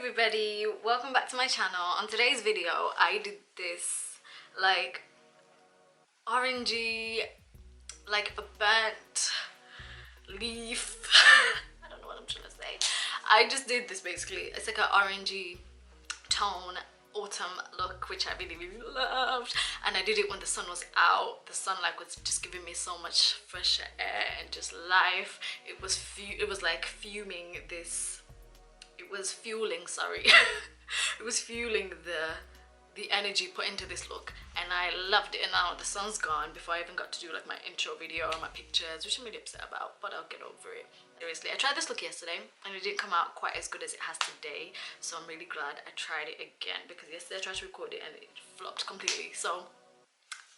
everybody, welcome back to my channel. On today's video I did this like orangey, like a burnt leaf I don't know what I'm trying to say. I just did this basically. It's like an orangey tone autumn look, which I really loved, and I did it when the sun was out. The sunlight was just giving me so much fresh air and just life. It was like fuming this. It was fueling, sorry. It was fueling the energy put into this look, and I loved it. And now the sun's gone before I even got to do like my intro video or my pictures, which I'm really upset about, but I'll get over it. Seriously, I tried this look yesterday and it didn't come out quite as good as it has today, so I'm really glad I tried it again, because yesterday I tried to record it and it flopped completely. So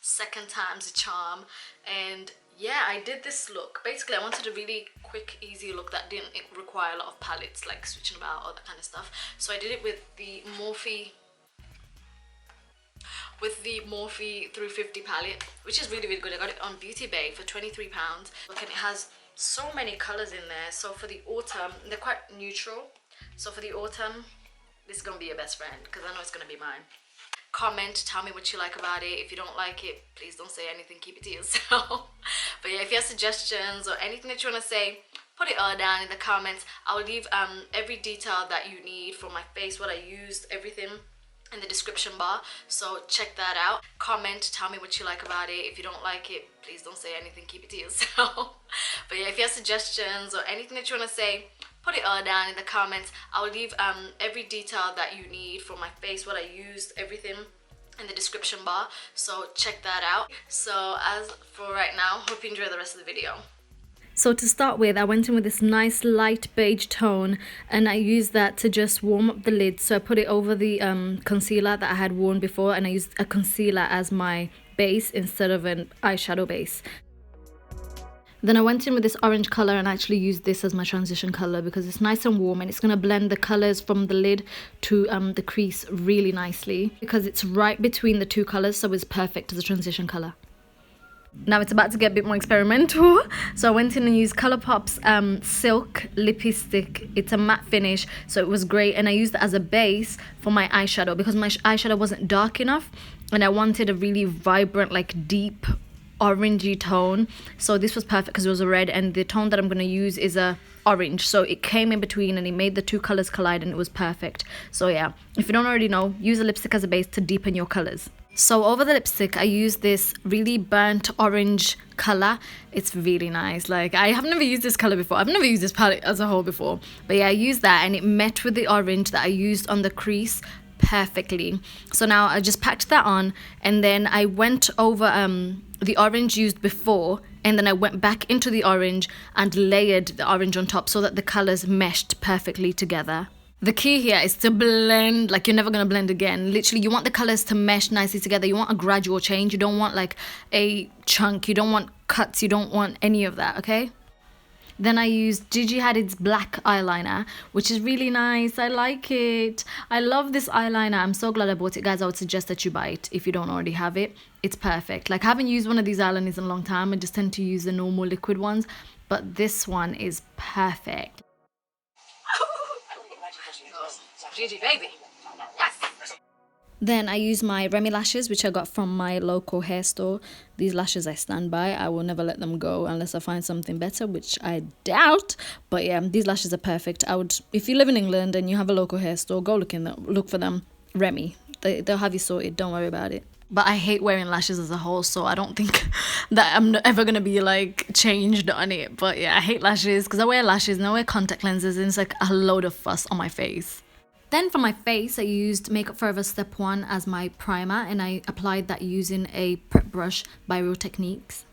second time's a charm. And yeah, I did this look. Basically I wanted a really quick, easy look that didn't require a lot of palettes, like switching about, all that kind of stuff. So I did it with the Morphe 350 palette, which is really good. I got it on Beauty Bay for £23. Look, and it has so many colors in there. So for the autumn, they're quite neutral. So for the autumn, this is gonna be your best friend, because I know it's gonna be mine. Comment, tell me what you like about it. If you don't like it, please don't say anything, keep it to yourself. But yeah, if you have suggestions or anything that you want to say, put it all down in the comments. I'll leave every detail that you need for my face, what I used, everything in the description bar, so check that out. Comment, tell me what you like about it. If you don't like it, please don't say anything, keep it to yourself. But yeah, if you have suggestions or anything that you want to say, put it all down in the comments. I'll leave every detail that you need for my face, what I used, everything in the description bar, so check that out. So as for right now, hope you enjoy the rest of the video. So to start with, I went in with this nice light beige tone, and I used that to just warm up the lid. So I put it over the concealer that I had worn before, and I used a concealer as my base instead of an eyeshadow base. Then I went in with this orange colour and actually used this as my transition colour, because it's nice and warm and it's going to blend the colours from the lid to the crease really nicely, because it's right between the two colours, so it's perfect as a transition colour. Now it's about to get a bit more experimental, so I went in and used Colourpop's Silk Lippie Stick. It's a matte finish, so it was great, and I used it as a base for my eyeshadow because my eyeshadow wasn't dark enough and I wanted a really vibrant, like deep orangey tone. So this was perfect because it was a red, and the tone that I'm going to use is a orange, so it came in between and it made the two colors collide, and it was perfect. So yeah, if you don't already know, use a lipstick as a base to deepen your colors. So over the lipstick I used this really burnt orange color. It's really nice. Like, I have never used this color before. I've never used this palette as a whole before, but yeah, I used that and it met with the orange that I used on the crease perfectly. So now I just packed that on, and then I went over the orange used before, and then I went back into the orange and layered the orange on top so that the colors meshed perfectly together. The key here is to blend like you're never going to blend again. Literally, you want the colors to mesh nicely together. You want a gradual change. You don't want like a chunk. You don't want cuts. You don't want any of that, okay? Then I used Gigi Hadid's black eyeliner, which is really nice. I like it. I love this eyeliner. I'm so glad I bought it, guys. I would suggest that you buy it if you don't already have it. It's perfect. Like, I haven't used one of these eyeliners in a long time. I just tend to use the normal liquid ones, but this one is perfect. Gigi, baby. Yes. Then I use my Remy Lashes, which I got from my local hair store. These lashes I stand by. I will never let them go unless I find something better, which I doubt. But yeah, these lashes are perfect. I would, if you live in England and you have a local hair store, go look for them. Remy. They'll have you sorted. Don't worry about it. But I hate wearing lashes as a whole, so I don't think that I'm ever going to be like changed on it. But yeah, I hate lashes because I wear lashes and I wear contact lenses, and it's like a load of fuss on my face. Then for my face, I used Makeup Forever Step 1 as my primer, and I applied that using a prep brush by Real Techniques.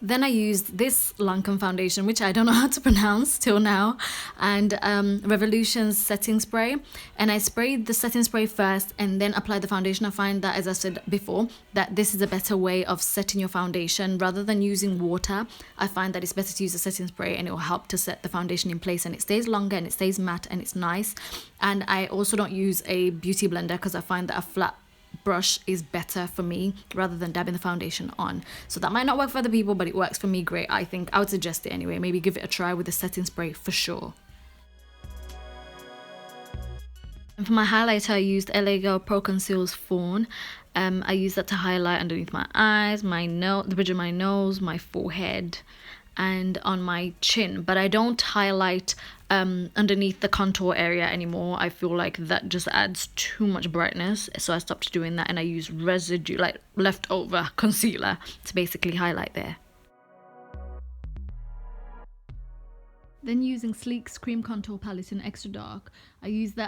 Then I used this Lancome foundation, which I don't know how to pronounce till now, and Revolution's setting spray. And I sprayed the setting spray first and then applied the foundation. I find that, as I said before, that this is a better way of setting your foundation. Rather than using water, I find that it's better to use a setting spray, and it will help to set the foundation in place, and it stays longer and it stays matte and it's nice. And I also don't use a beauty blender because I find that a flat brush is better for me rather than dabbing the foundation on. So that might not work for other people, but it works for me great. I think I would suggest it anyway. Maybe give it a try with the setting spray for sure. And for my highlighter, I used LA Girl Pro Conceal's Fawn. I use that to highlight underneath my eyes, my nose, the bridge of my nose, my forehead, and on my chin. But I don't highlight underneath the contour area anymore. I feel like that just adds too much brightness, so I stopped doing that, and I use residue, like leftover concealer, to basically highlight there. Then using Sleek's Cream Contour Palette in Extra Dark, I use the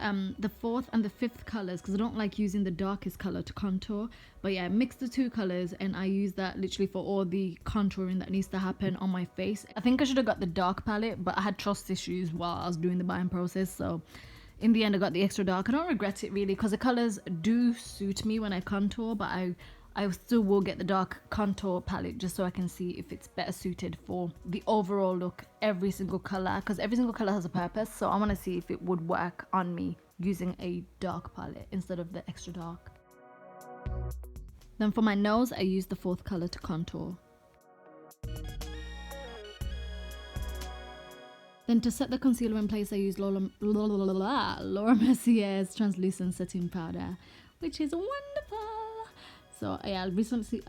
4th and the 5th colours because I don't like using the darkest colour to contour. But yeah, mix the 2 colours and I use that literally for all the contouring that needs to happen on my face. I think I should have got the dark palette, but I had trust issues while I was doing the buying process. So in the end, I got the Extra Dark. I don't regret it really because the colours do suit me when I contour, but I still will get the dark contour palette just so I can see if it's better suited for the overall look, every single color, because every single color has a purpose. So I want to see if it would work on me using a dark palette instead of the Extra Dark. Then for my nose, I use the 4th color to contour. Then to set the concealer in place, I use Laura Mercier's translucent setting powder, which is wonderful. So yeah, I recently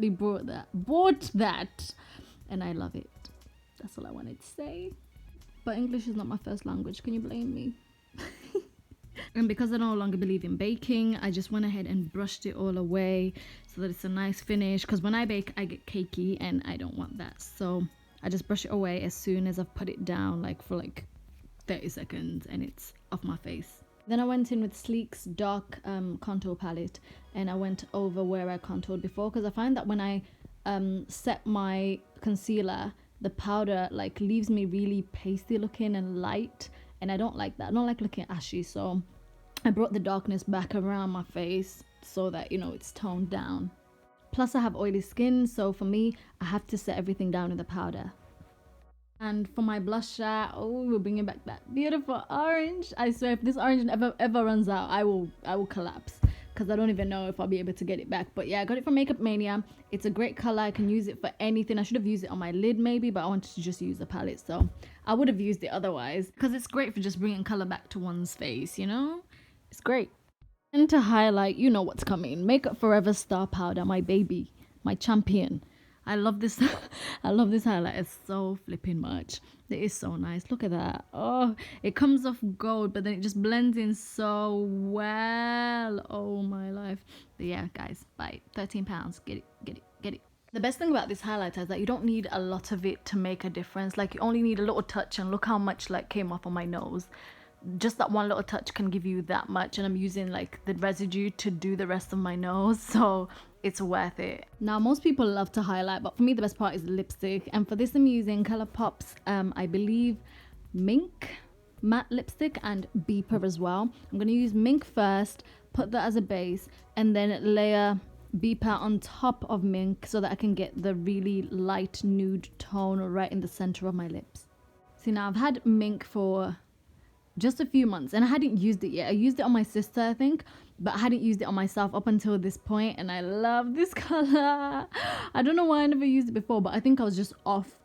bought that and I love it. That's all I wanted to say. But English is not my first language, can you blame me? And because I no longer believe in baking, I just went ahead and brushed it all away so that it's a nice finish, because when I bake I get cakey and I don't want that. So I just brush it away as soon as I've put it down, like for like 30 seconds, and it's off my face. Then I went in with Sleek's dark contour palette and I went over where I contoured before, because I find that when I set my concealer, the powder like leaves me really pasty looking and light, and I don't like that. I don't like looking ashy, so I brought the darkness back around my face so that, you know, it's toned down. Plus I have oily skin, so for me, I have to set everything down in the powder. And for my blusher, oh, we're bringing back that beautiful orange. I swear, if this orange ever runs out, I will collapse, because I don't even know if I'll be able to get it back. But yeah, I got it from Makeup Mania. It's a great color. I can use it for anything. I should have used it on my lid maybe, but I wanted to just use the palette, so I would have used it otherwise, because it's great for just bringing color back to one's face, you know? It's great. And to highlight, you know what's coming. Makeup Forever Star Powder, my baby, my champion. I love this. I love this highlighter so flipping much. It is so nice. Look at that. Oh, it comes off gold, but then it just blends in so well. Oh my life. But yeah, guys, buy it. £13. Get it. The best thing about this highlighter is that you don't need a lot of it to make a difference. Like, you only need a little touch, and look how much like came off on my nose. Just that one little touch can give you that much, and I'm using like the residue to do the rest of my nose, so it's worth it. Now, most people love to highlight, but for me the best part is the lipstick, and for this I'm using Colourpop's I believe Mink matte lipstick and Beeper as well. I'm going to use Mink first, put that as a base, and then layer Beeper on top of Mink so that I can get the really light nude tone right in the center of my lips. See, now I've had Mink for just a few months and I hadn't used it yet. I used it on my sister, I think, but I hadn't used it on myself up until this point, and I love this color. I don't know why I never used it before, but I think I was just off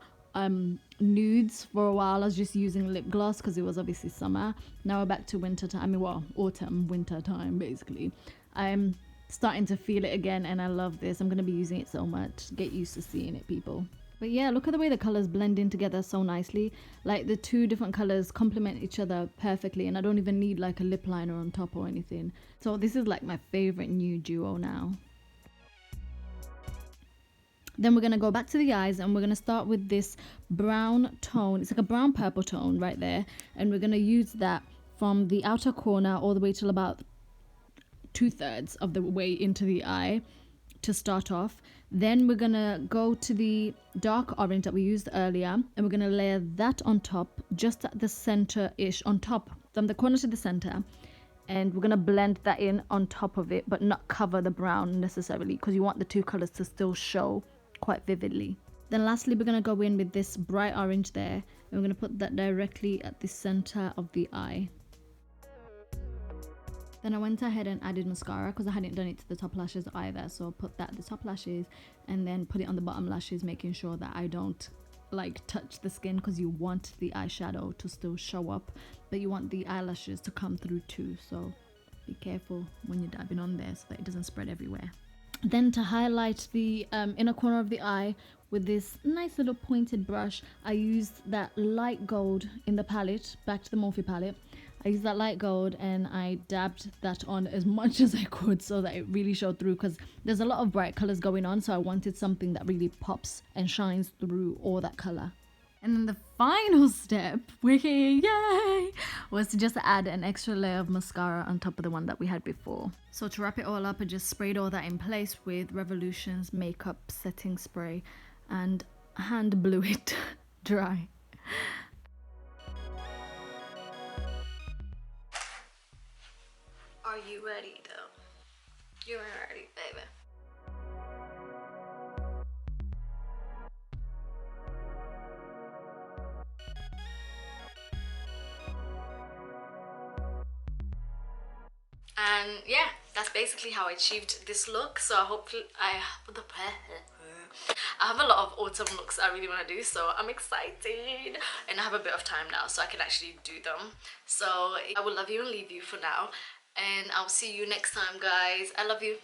nudes for a while. I was just using lip gloss because it was obviously summer. Now we're back to winter time. I mean, well, autumn, winter time basically. I'm starting to feel it again, and I love this. I'm going to be using it so much. Get used to seeing it, people. But yeah, look at the way the colors blend in together so nicely. Like, the two different colors complement each other perfectly, and I don't even need like a lip liner on top or anything. So this is like my favorite new duo now. Then we're going to go back to the eyes, and we're going to start with this brown tone. It's like a brown purple tone right there, and we're going to use that from the outer corner all the way till about 2/3 of the way into the eye to start off. Then we're gonna go to the dark orange that we used earlier, and we're gonna layer that on top, just at the center-ish, on top from the corner to the center, and we're gonna blend that in on top of it, but not cover the brown necessarily, because you want the two colors to still show quite vividly. Then lastly, we're gonna go in with this bright orange there, and we're gonna put that directly at the center of the eye. Then I went ahead and added mascara because I hadn't done it to the top lashes either. So I put that at the top lashes and then put it on the bottom lashes, making sure that I don't like touch the skin because you want the eyeshadow to still show up, but you want the eyelashes to come through too, so be careful when you're dabbing on there so that it doesn't spread everywhere. Then to highlight the inner corner of the eye with this nice little pointed brush, I used that light gold in the palette, back to the Morphe palette. I used that light gold and I dabbed that on as much as I could so that it really showed through, because there's a lot of bright colors going on, so I wanted something that really pops and shines through all that color. And then the final step, yay, was to just add an extra layer of mascara on top of the one that we had before. So to wrap it all up, I just sprayed all that in place with Revolution's makeup setting spray and hand blew it dry. Are you ready though? You're ready, baby. And yeah, that's basically how I achieved this look. So hopefully I have a lot of autumn looks I really want to do, so I'm excited and I have a bit of time now so I can actually do them. So I will love you and leave you for now, and I'll see you next time, guys. I love you.